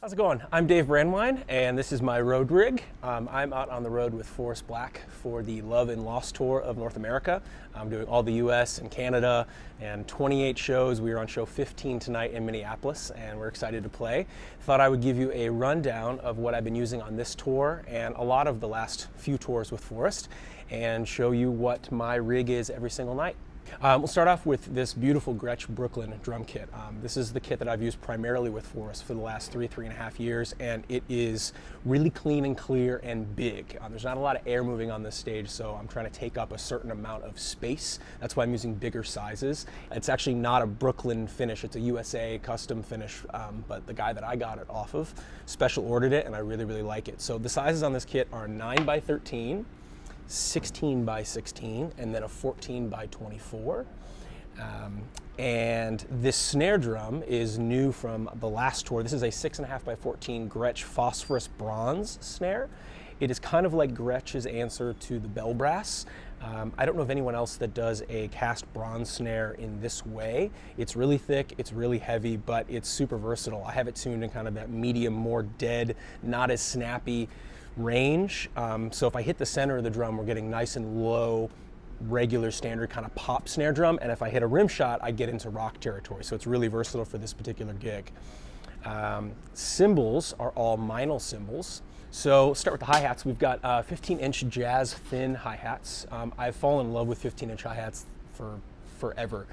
How's it going? I'm Dave Brandwein, and this is my road rig. I'm out on the road with Forrest Blakk for the Love and Lost Tour of North America. I'm doing all the US and Canada and 28 shows. We are on show 15 tonight in Minneapolis, and we're excited to play. Thought I would give you a rundown of what I've been using on this tour and a lot of the last few tours with Forrest, and show you what my rig is every single night. We'll start off with this beautiful Gretsch Brooklyn drum kit. This is the kit that I've used primarily with Forrest for the last three and a half years, and it is really clean and clear and big. There's not a lot of air moving on this stage, so I'm trying to take up a certain amount of space. That's why I'm using bigger sizes. It's actually not a Brooklyn finish, it's a USA custom finish, but the guy that I got it off of special ordered it, and I really, really like it. So the sizes on this kit are 9x13, 16 by 16, and then a 14 by 24. And this snare drum is new from the last tour. This is a 6.5 by 14 Gretsch phosphorus bronze snare. It is kind of like Gretsch's answer to the bell brass. I don't know of anyone else that does a cast bronze snare in this way. It's really thick, it's really heavy, but it's super versatile. I have it tuned in kind of that medium, more dead, not as snappy range. So if I hit the center of the drum, we're getting nice and low, regular standard kind of pop snare drum, and if I hit a rim shot, I get into rock territory. So it's really versatile for this particular gig. Cymbals are all Meinl cymbals. So start with the hi-hats. We've got 15-inch jazz thin hi-hats. I've fallen in love with 15-inch hi-hats for forever.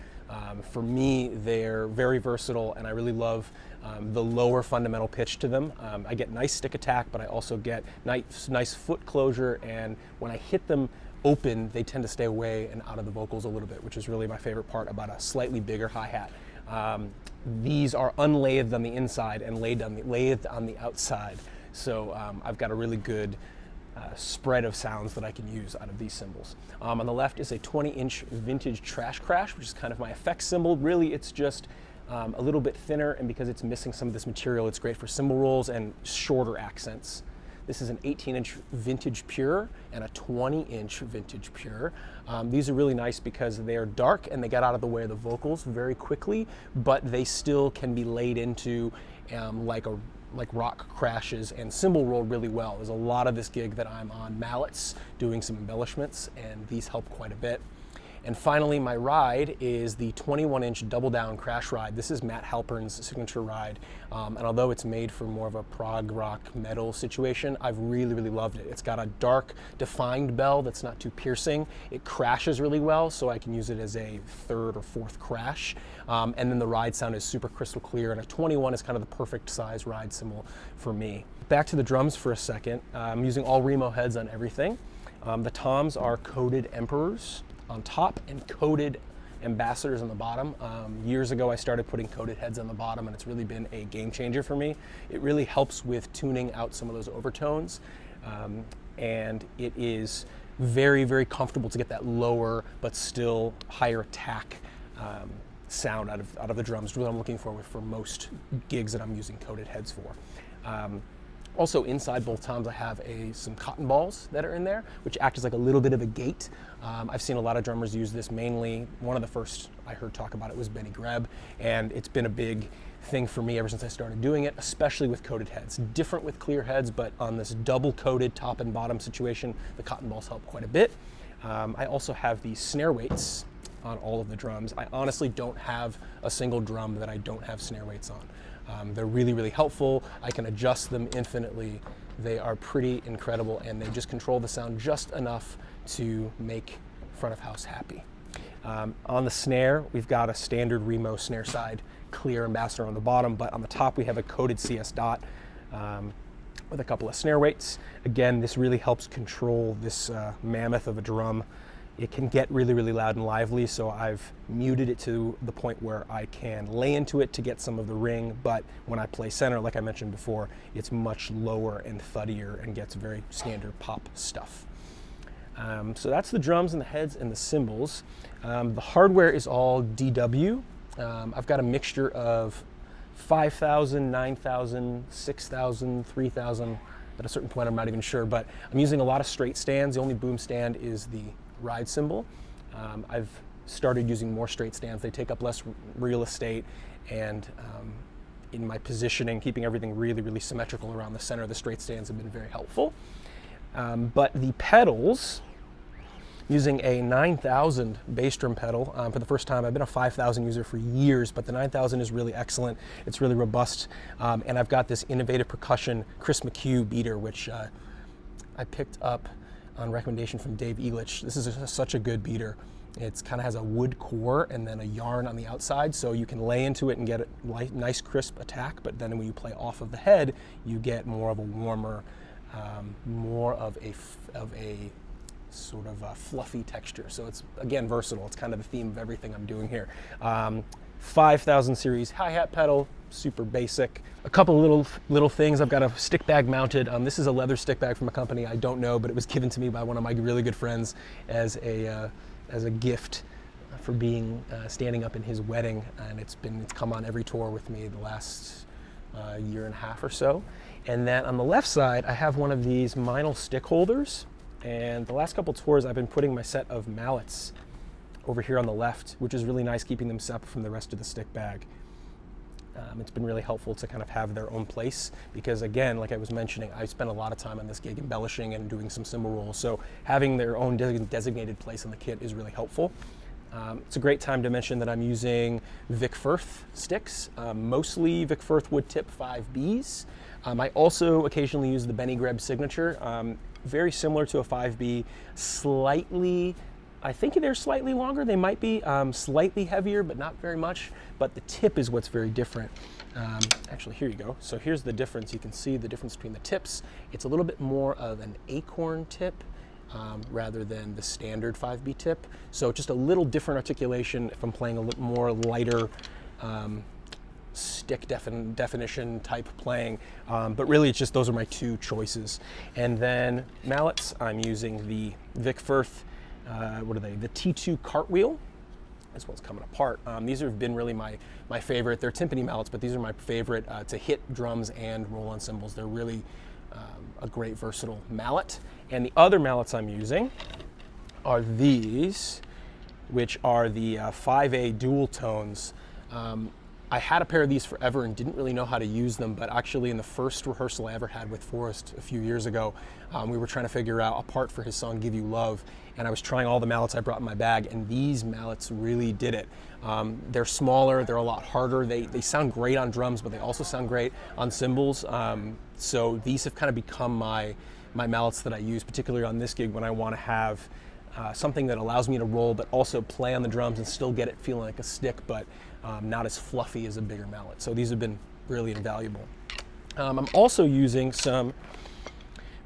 For me, they're very versatile, and I really love the lower fundamental pitch to them. I get nice stick attack, but I also get nice foot closure, and when I hit them open, they tend to stay away and out of the vocals a little bit, which is really my favorite part about a slightly bigger hi-hat. These are unlathed on the inside and lathed on the outside, so I've got a really good spread of sounds that I can use out of these cymbals. On the left is a 20-inch vintage Trash Crash, which is kind of my effects cymbal. Really, it's just a little bit thinner, and because it's missing some of this material, it's great for cymbal rolls and shorter accents. This is an 18-inch vintage Pure and a 20-inch vintage Pure. These are really nice because they are dark and they get out of the way of the vocals very quickly, but they still can be laid into like rock crashes and cymbal roll really well. There's a lot of this gig that I'm on mallets doing some embellishments, and these help quite a bit. And finally, my ride is the 21-inch double down crash ride. This is Matt Halpern's signature ride, and although it's made for more of a prog rock metal situation, I've really, really loved it. It's got a dark, defined bell that's not too piercing. It crashes really well, so I can use it as a third or fourth crash. And then the ride sound is super crystal clear, and a 21 is kind of the perfect size ride cymbal for me. Back to the drums for a second. I'm using all Remo heads on everything. The toms are coated Emperors on top and coated Ambassadors on the bottom. Years ago I started putting coated heads on the bottom, and it's really been a game changer for me. It really helps with tuning out some of those overtones, and it is very, very comfortable to get that lower but still higher attack sound out of the drums. Really, what I'm looking for most gigs that I'm using coated heads for. Also, inside both toms, I have some cotton balls that are in there, which act as like a little bit of a gate. I've seen a lot of drummers use this. Mainly, one of the first I heard talk about it was Benny Greb, and it's been a big thing for me ever since I started doing it, especially with coated heads. Different with clear heads, but on this double coated top and bottom situation, the cotton balls help quite a bit. I also have these Snare Weights on all of the drums. I honestly don't have a single drum that I don't have Snare Weights on. They're really, really helpful. I can adjust them infinitely. They are pretty incredible, and they just control the sound just enough to make front of house happy. On the snare, we've got a standard Remo snare side clear Ambassador on the bottom, but on the top we have a coated CS dot with a couple of Snare Weights. Again, this really helps control this mammoth of a drum. It can get really, really loud and lively, so I've muted it to the point where I can lay into it to get some of the ring, but when I play center, like I mentioned before, it's much lower and thuddier and gets very standard pop stuff. So that's the drums and the heads and the cymbals. The hardware is all DW. I've got a mixture of 5,000, 9,000, 6,000, 3,000. At a certain point, I'm not even sure, but I'm using a lot of straight stands. The only boom stand is the ride cymbal. I've started using more straight stands. They take up less real estate, and in my positioning, keeping everything really, really symmetrical around the center of the straight stands have been very helpful. But the pedals, using a 9000 bass drum pedal for the first time. I've been a 5000 user for years, but the 9000 is really excellent. It's really robust, and I've got this innovative percussion Chris McHugh beater, which I picked up on recommendation from Dave Brandwein. This is such a good beater. It kind of has a wood core and then a yarn on the outside, so you can lay into it and get a nice crisp attack, but then when you play off of the head, you get more of a warmer, more of a sort of a fluffy texture. So it's, again, versatile. It's kind of the theme of everything I'm doing here. 5000 series hi-hat pedal, super basic. A couple little things. I've got a stick bag mounted. This is a leather stick bag from a company I don't know, but it was given to me by one of my really good friends as a gift for being standing up in his wedding, and it's come on every tour with me the last year and a half or so. And then on the left side, I have one of these Meinl stick holders, and the last couple tours I've been putting my set of mallets over here on the left, which is really nice, keeping them separate from the rest of the stick bag. It's been really helpful to kind of have their own place because, again, like I was mentioning, I spent a lot of time on this gig embellishing and doing some cymbal rolls, so having their own designated place in the kit is really helpful. It's a great time to mention that I'm using Vic Firth sticks, mostly Vic Firth wood tip 5Bs. I also occasionally use the Benny Greb signature, very similar to a 5B, slightly, I think they're slightly longer. They might be slightly heavier, but not very much. But the tip is what's very different. Actually, here you go. So here's the difference. You can see the difference between the tips. It's a little bit more of an acorn tip rather than the standard 5B tip. So just a little different articulation if I'm playing a little more lighter stick definition type playing. But really, it's just those are my two choices. And then mallets, I'm using the Vic Firth what are they? The T2 cartwheel. This one's coming apart. These have been really my favorite. They're timpani mallets, but these are my favorite to hit drums and roll on cymbals. They're really a great versatile mallet. And the other mallets I'm using are these, which are the 5A dual tones. I had a pair of these forever and didn't really know how to use them, but actually in the first rehearsal I ever had with Forrest a few years ago, we were trying to figure out a part for his song Give You Love, and I was trying all the mallets I brought in my bag, and these mallets really did it. They're smaller, they're a lot harder, they sound great on drums, but they also sound great on cymbals, so these have kind of become my mallets that I use, particularly on this gig when I want to have something that allows me to roll but also play on the drums and still get it feeling like a stick, but not as fluffy as a bigger mallet. So these have been really invaluable. I'm also using some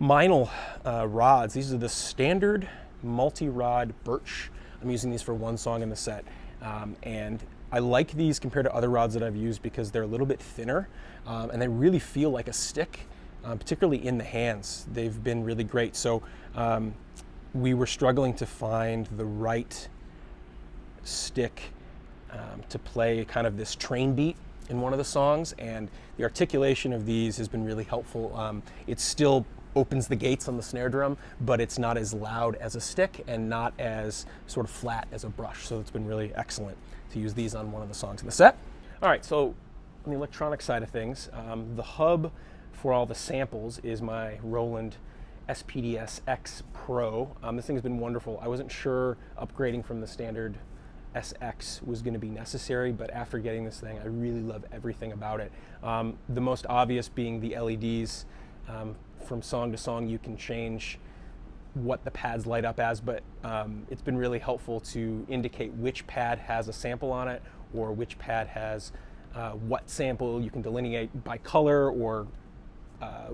Meinl rods. These are the standard multi-rod birch. I'm using these for one song in the set. And I like these compared to other rods that I've used because they're a little bit thinner and they really feel like a stick, particularly in the hands. They've been really great. So we were struggling to find the right stick to play kind of this train beat in one of the songs, and the articulation of these has been really helpful. It still opens the gates on the snare drum, but it's not as loud as a stick and not as sort of flat as a brush, so it's been really excellent to use these on one of the songs in the set. All right, so on the electronic side of things, the hub for all the samples is my Roland SPD-SX Pro. This thing has been wonderful. I wasn't sure upgrading from the standard SX was going to be necessary, but after getting this thing, I really love everything about it. The most obvious being the LEDs. From song to song, you can change what the pads light up as, but it's been really helpful to indicate which pad has a sample on it or which pad has what sample. You can delineate by color or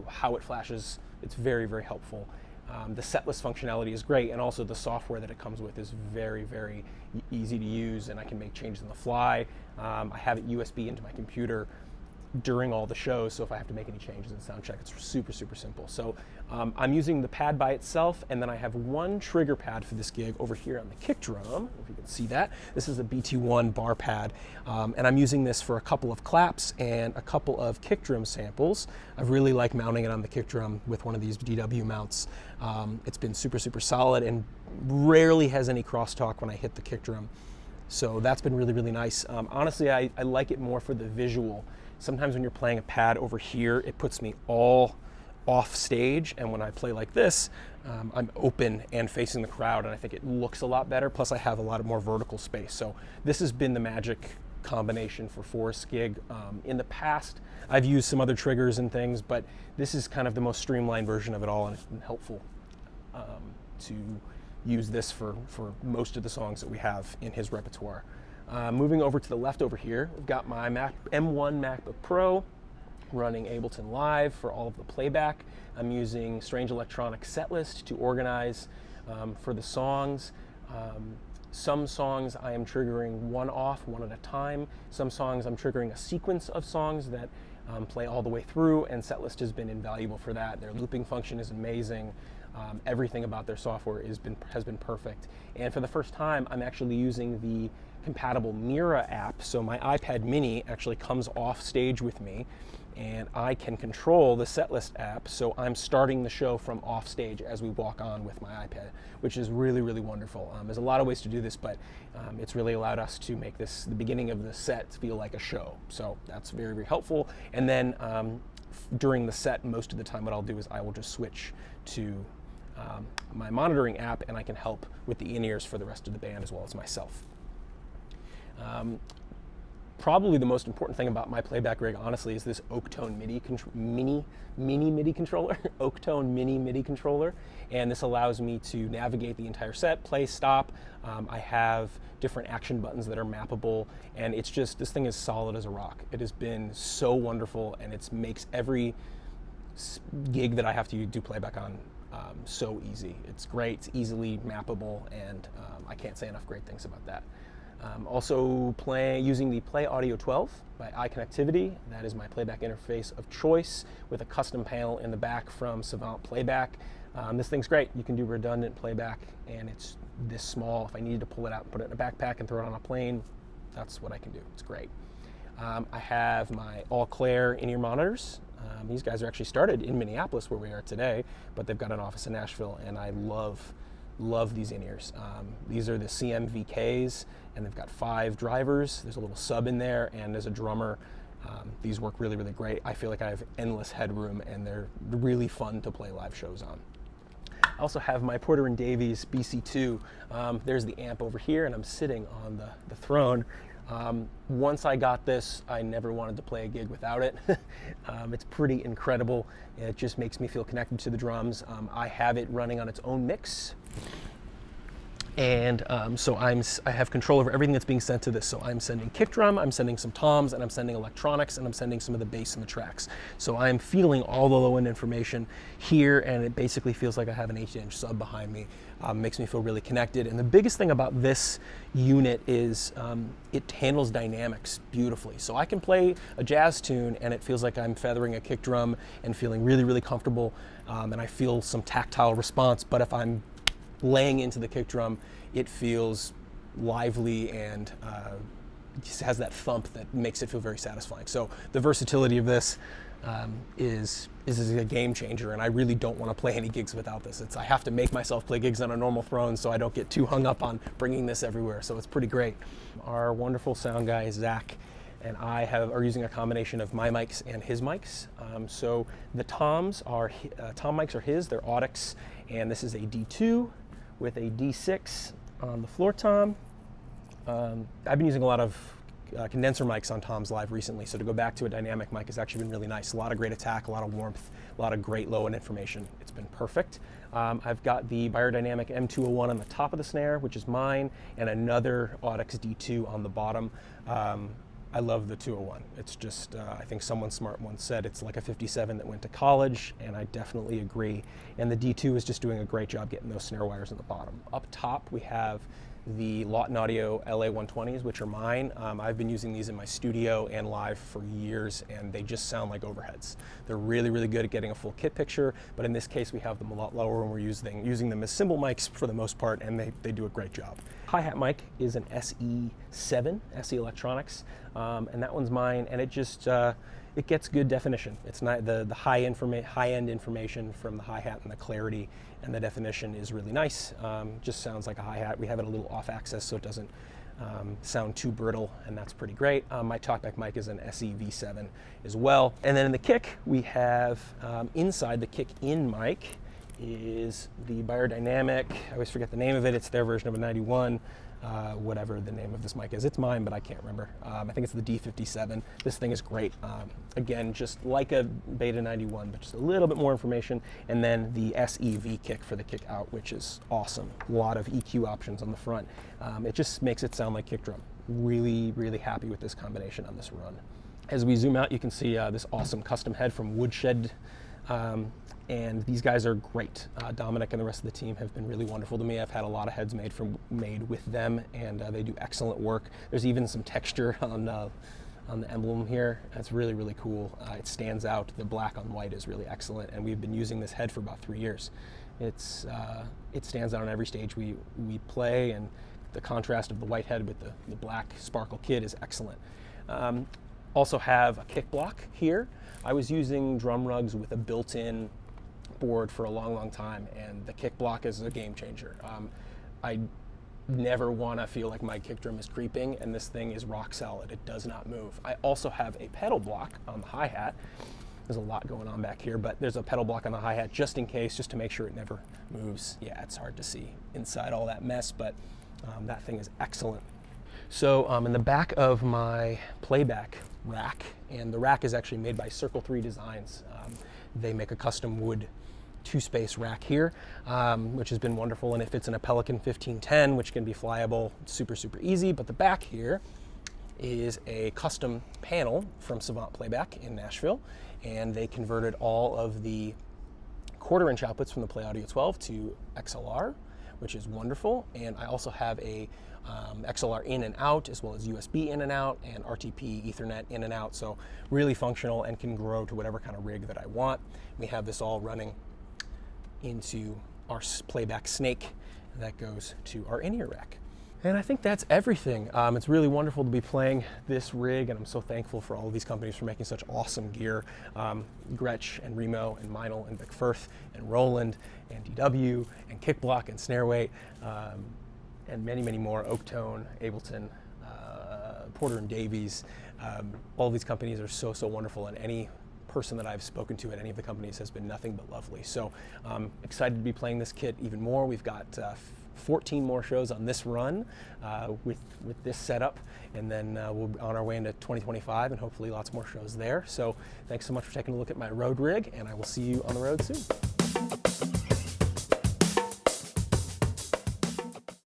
how it flashes. It's very, very helpful. The setlist functionality is great, and also the software that it comes with is very, very easy to use, and I can make changes on the fly. I have it USB into my computer during all the shows, so if I have to make any changes in sound check, it's super, super simple. So I'm using the pad by itself, and then I have one trigger pad for this gig over here on the kick drum, if you can see that. This is a B21 Bar Pad, and I'm using this for a couple of claps and a couple of kick drum samples. I really like mounting it on the kick drum with one of these DW mounts. It's been super, super solid and rarely has any crosstalk when I hit the kick drum. So that's been really, really nice. Honestly, I like it more for the visual. Sometimes when you're playing a pad over here, it puts me all off stage, and when I play like this, I'm open and facing the crowd, and I think it looks a lot better. Plus I have a lot more vertical space. So this has been the magic combination for Forrest's gig. In the past, I've used some other triggers and things, but this is kind of the most streamlined version of it all, and it's been helpful to use this for most of the songs that we have in his repertoire. Moving over to the left over here, we've got my M1 MacBook Pro running Ableton Live for all of the playback. I'm using Strange Electronic Setlist to organize for the songs. Some songs I am triggering one off, one at a time. Some songs I'm triggering a sequence of songs that play all the way through, and Setlist has been invaluable for that. Their looping function is amazing. Everything about their software has been perfect. And for the first time, I'm actually using the compatible Mira app. So my iPad mini actually comes off stage with me, and I can control the Setlist app. So I'm starting the show from off stage as we walk on with my iPad, which is really, really wonderful. There's a lot of ways to do this, but it's really allowed us to make this, the beginning of the set, feel like a show. So that's very, very helpful. And then during the set, most of the time what I'll do is I will just switch to my monitoring app, and I can help with the in-ears for the rest of the band as well as myself. Probably the most important thing about my playback rig, honestly, is this OakTone mini MIDI controller, OakTone mini MIDI controller, and this allows me to navigate the entire set, play, stop. I have different action buttons that are mappable, and it's just, this thing is solid as a rock. It has been so wonderful, and it makes every gig that I have to do playback on so easy. It's great, it's easily mappable, and I can't say enough great things about that. Also using the Play Audio 12 by iConnectivity. That is my playback interface of choice with a custom panel in the back from Savant Playback. This thing's great. You can do redundant playback, and it's this small. If I needed to pull it out and put it in a backpack and throw it on a plane, that's what I can do. It's great. I have my Alclaire in-ear monitors. These guys are actually started in Minneapolis, where we are today, but they've got an office in Nashville, and I love these in-ears. These are the CMVKs, and they've got 5 drivers. There's a little sub in there, and as a drummer, these work really, really great. I feel like I have endless headroom, and they're really fun to play live shows on. I also have my Porter & Davies BC2. There's the amp over here, and I'm sitting on the throne. Once I got this, I never wanted to play a gig without it. It's pretty incredible. It just makes me feel connected to the drums. I have it running on its own mix, and so I have control over everything that's being sent to this. So I'm sending kick drum, I'm sending some toms, and I'm sending electronics, and I'm sending some of the bass in the tracks. So I'm feeling all the low-end information here, and it basically feels like I have an 8-inch sub behind me. Makes me feel really connected. And the biggest thing about this unit is it handles dynamics beautifully. So I can play a jazz tune, and it feels like I'm feathering a kick drum and feeling really, really comfortable, and I feel some tactile response. But if I'm laying into the kick drum, it feels lively, and just has that thump that makes it feel very satisfying. So the versatility of this is a game changer, and I really don't want to play any gigs without this. I have to make myself play gigs on a normal throne, so I don't get too hung up on bringing this everywhere. So it's pretty great. Our wonderful sound guy Zach and I are using a combination of my mics and his mics. So the toms are tom mics are his. They're Audix, and this is a D2 with a D6 on the floor tom. I've been using a lot of condenser mics on toms live recently, so to go back to a dynamic mic has actually been really nice. A lot of great attack, a lot of warmth, a lot of great low-end information. It's been perfect. I've got the Biodynamic M201 on the top of the snare, which is mine, and another Audix D2 on the bottom. I love the 201. It's just, I think someone smart once said it's like a 57 that went to college, and I definitely agree. And the D2 is just doing a great job getting those snare wires at the bottom. Up top, we have the Lauten Audio LA120s, which are mine. I've been using these in my studio and live for years, and they just sound like overheads. They're really, really good at getting a full kit picture, but in this case we have them a lot lower, and we're using them as cymbal mics for the most part, and they do a great job. Hi-hat mic is an SE7, SE Electronics, and that one's mine, and it just, it gets good definition. It's not the high-end information from the hi-hat, and the clarity and the definition is really nice. Just sounds like a hi-hat. We have it a little off-axis so it doesn't sound too brittle, and that's pretty great. My talkback mic is an SE V7 as well. And then in the kick, we have inside the kick-in mic is the Biodynamic, I always forget the name of it, it's their version of a 91, whatever the name of this mic is. It's mine, but I can't remember. I think it's the D57. This thing is great. Again, just like a Beta 91, but just a little bit more information. And then the SEV kick for the kick out, which is awesome. A lot of EQ options on the front. It just makes it sound like kick drum. Really, really happy with this combination on this run. As we zoom out, you can see this awesome custom head from Woodshed. And these guys are great. Dominic and the rest of the team have been really wonderful to me. I've had a lot of heads made with them, and they do excellent work. There's even some texture on the emblem here. That's really, really cool. It stands out. The black on white is really excellent, and we've been using this head for about 3 years. It stands out on every stage we play, and the contrast of the white head with the black sparkle kit is excellent. Also have a kick block here. I was using drum rugs with a built-in board for a long, long time, and the kick block is a game changer. I never want to feel like my kick drum is creeping, and this thing is rock solid. It does not move. I also have a pedal block on the hi-hat. There's a lot going on back here, but there's a pedal block on the hi-hat just in case, just to make sure it never moves. Yeah, it's hard to see inside all that mess, but that thing is excellent. So in the back of my Playback rack, and the rack is actually made by Circle 3 Designs. They make a custom wood 2-space rack here, which has been wonderful, and it fits in a Pelican 1510, which can be flyable, super, super easy. But the back here is a custom panel from Savant Playback in Nashville, and they converted all of the 1/4-inch outputs from the Play Audio 12 to XLR, which is wonderful. And I also have a XLR in and out, as well as USB in and out, and RTP Ethernet in and out. So really functional and can grow to whatever kind of rig that I want. We have this all running into our Playback Snake that goes to our in-ear rack. And I think that's everything. It's really wonderful to be playing this rig, and I'm so thankful for all of these companies for making such awesome gear. Gretsch and Remo and Meinl and Vic Firth and Roland and DW and Kickblock and Snare Weight, and many, many more. OakTone, Ableton, Porter and Davies. All of these companies are so, so wonderful, and any person that I've spoken to at any of the companies has been nothing but lovely. So excited to be playing this kit even more. We've got 14 more shows on this run with this setup, and then we'll be on our way into 2025 and hopefully lots more shows there. So thanks so much for taking a look at my road rig, and I will see you on the road soon.